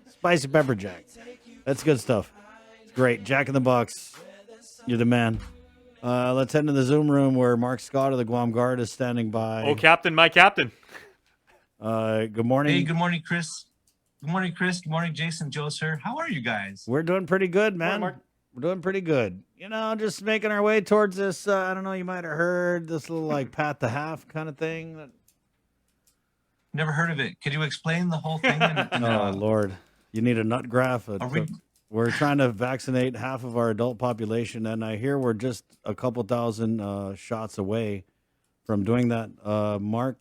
Spicy pepper jack. That's good stuff. It's great. Jack in the Box. You're the man. Let's head into the Zoom room where Mark Scott of the Guam Guard is standing Oh, by. Captain, my captain. Good Hey, morning. good morning, Chris. Good morning, Chris. Good morning, Jason, Joe, sir. How are you guys? We're doing pretty good, Morning, man. Mark. We're doing pretty good. You know, just making our way towards this. I don't know. You might have heard this little like pat the half kind of thing. Never heard of it. Could you explain the whole thing? Oh Lord, you need a nut graph. are we, We're trying to vaccinate half of our adult population, and I hear we're just a couple thousand shots away from doing that. Mark,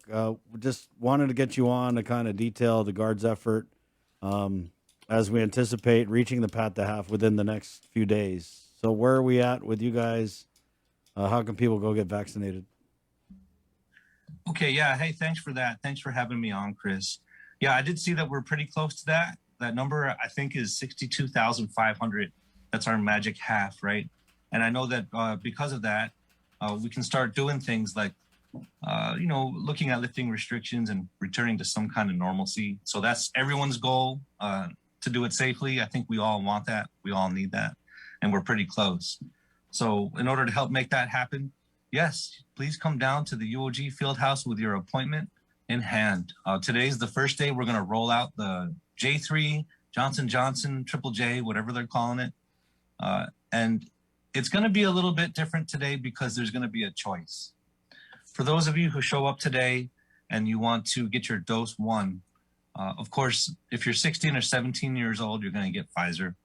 just wanted to get you on to kind of detail the Guard's effort as we anticipate reaching the pat the half within the next few days. So where are we at with you guys? How can people go get vaccinated? okay, yeah. Hey, thanks for that. Thanks for having me on, Chris. Yeah, I did see that we're pretty close to that. That number, I think, is 62,500. That's our magic half, right? And I know that because of that, we can start doing things like, looking at lifting restrictions and returning to some kind of normalcy. So that's everyone's goal, to do it safely. I think we all want that. We all need that. And we're pretty close. So in order to help make that happen, yes, please come down to the UOG Fieldhouse with your appointment in hand. Today's the first day we're going to roll out the J3, Johnson Johnson, Triple J, whatever they're calling it. And it's going to be a little bit different today because there's going to be a choice. For those of you who show up today and you want to get your dose one, of course, if you're 16 or 17 years old, you're going to get Pfizer.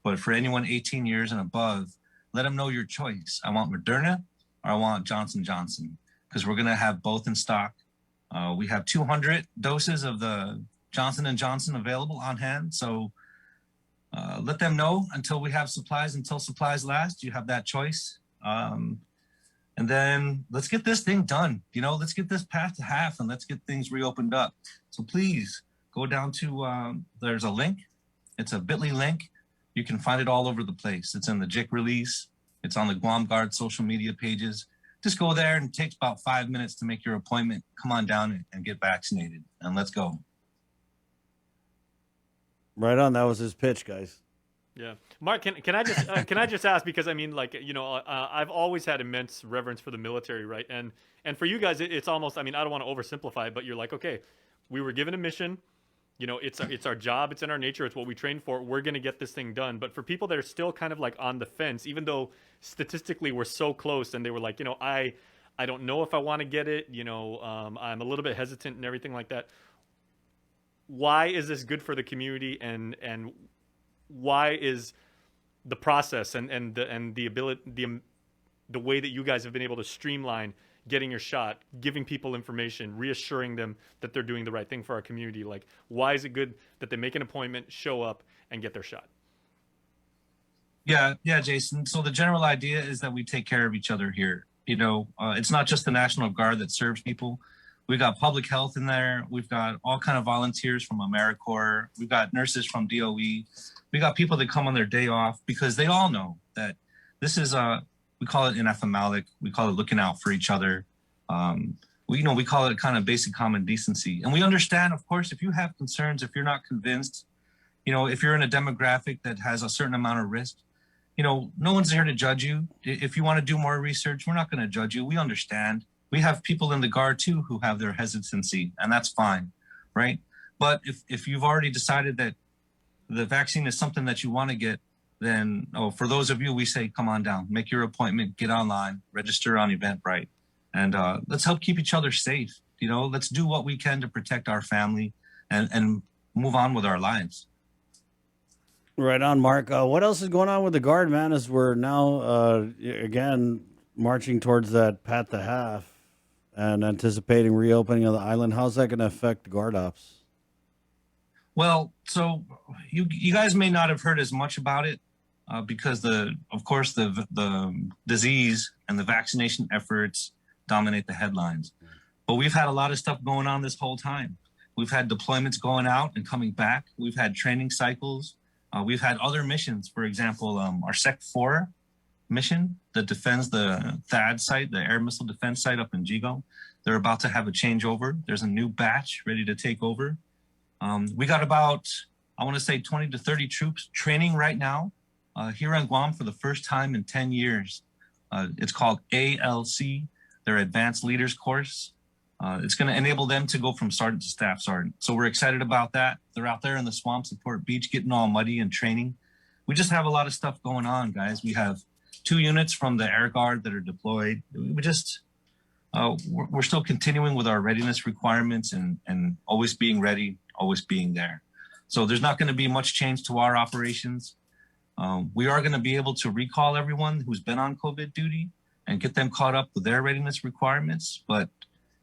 But for anyone 18 years and above, let them know your choice. I want Moderna or I want Johnson Johnson, because we're going to have both in stock. We have 200 doses of the Johnson & Johnson available on hand. So let them know until we have supplies, until supplies last, you have that choice. And then let's get this thing done. Let's get this path to half and let's get things reopened up. So please go down to, there's a link. It's a bit.ly link. You can find it all over the place. It's in the JIC release. It's on the Guam Guard social media pages. Just go there, and it takes about 5 minutes to make your appointment. Come on down and get vaccinated, and let's go. Right on. That was his pitch, guys. Yeah, Mark, can I just ask, because I mean, like, I've always had immense reverence for the military, right? And for you guys, it's almost, I mean, I don't want to oversimplify it, but you're like, okay, we were given a mission. It's our job. It's in our nature. It's what we train for. We're going to get this thing done. But for people that are still kind of like on the fence, even though statistically we're so close, and they were like, I don't know if I want to get it. I'm a little bit hesitant and everything like that. Why is this good for the community, and why is the process and the ability, the way that you guys have been able to streamline getting your shot, giving people information, reassuring them that they're doing the right thing for our community? Like, why is it good that they make an appointment, show up, and get their shot? Yeah, Jason. So the general idea is that we take care of each other here. It's not just the National Guard that serves people. We've got public health in there. We've got all kind of volunteers from AmeriCorps. We've got nurses from DOE. We got people that come on their day off because they all know that this is we call it in FMALIC. We call it looking out for each other. We call it kind of basic common decency. And we understand, of course, if you have concerns, if you're not convinced, if you're in a demographic that has a certain amount of risk, no one's here to judge you. If you want to do more research, we're not going to judge you. We understand. We have people in the Guard too who have their hesitancy, and that's fine, right? But if you've already decided that the vaccine is something that you want to get, then for those of you, we say, come on down, make your appointment, get online, register on Eventbrite, and let's help keep each other safe. Let's do what we can to protect our family and move on with our lives. Right on, Mark. What else is going on with the Guard, man, as we're now, again, marching towards that pat the half and anticipating reopening of the island? How's that going to affect Guard ops? Well, so you guys may not have heard as much about it because of course the disease and the vaccination efforts dominate the headlines. But we've had a lot of stuff going on this whole time. We've had deployments going out and coming back. We've had training cycles. We've had other missions. For example, our Sec 4 mission that defends the THAAD site, the air missile defense site up in Jigo. They're about to have a changeover. There's a new batch ready to take over. We got about, I want to say 20 to 30 troops training right now here on Guam for the first time in 10 years. It's called ALC, their Advanced Leaders Course. It's going to enable them to go from sergeant to staff sergeant. So we're excited about that. They're out there in the swamps at Port Beach getting all muddy and training. We just have a lot of stuff going on, guys. We have 2 units from the Air Guard that are deployed. We're still continuing with our readiness requirements and always being ready, always being there. So there's not going to be much change to our operations. We are going to be able to recall everyone who's been on COVID duty and get them caught up with their readiness requirements. But,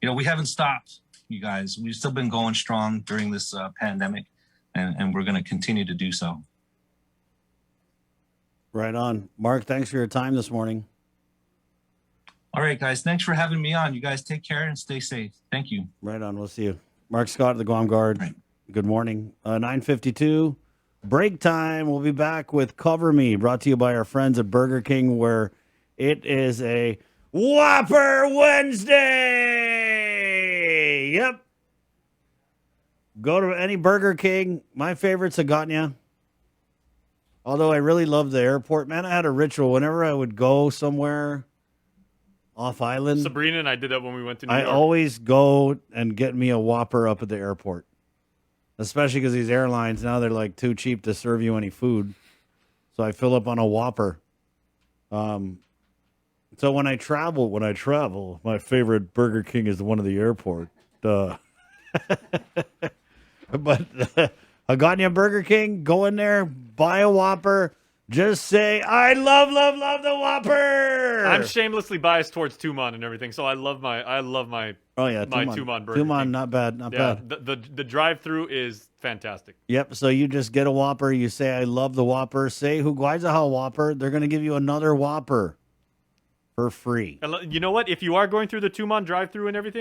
we haven't stopped, you guys. We've still been going strong during this pandemic, and we're going to continue to do so. Right on. Mark, thanks for your time this morning. All right, guys. Thanks for having me on. You guys take care and stay safe. Thank you. Right on. We'll see you. Mark Scott of the Guam Guard. Right. Good morning. 9:52. Break time. We'll be back with Cover Me, brought to you by our friends at Burger King, where it is a Whopper Wednesday. Yep. Go to any Burger King. My favorite's Agotnia. Although I really love the airport. Man, I had a ritual. Whenever I would go somewhere off island, Sabrina and I did that when we went to New I York. always go and get me a Whopper up at the airport. Especially because these airlines, now they're like too cheap to serve you any food. So I fill up on a Whopper. So when I travel, my favorite Burger King is the one at the airport. But Agotnia Burger King, go in there, buy a Whopper. Just say, I love the Whopper. I'm shamelessly biased towards Tumon and everything, so I love my Oh yeah, my Tumon Burger Tumon, King. not bad. The drive-through is fantastic. Yep. So you just get a Whopper. You say, I love the Whopper. Say, Huguaizaha Whopper. They're going to give you another Whopper for free. And you know what? If you are going through the Tumon drive-through and everything,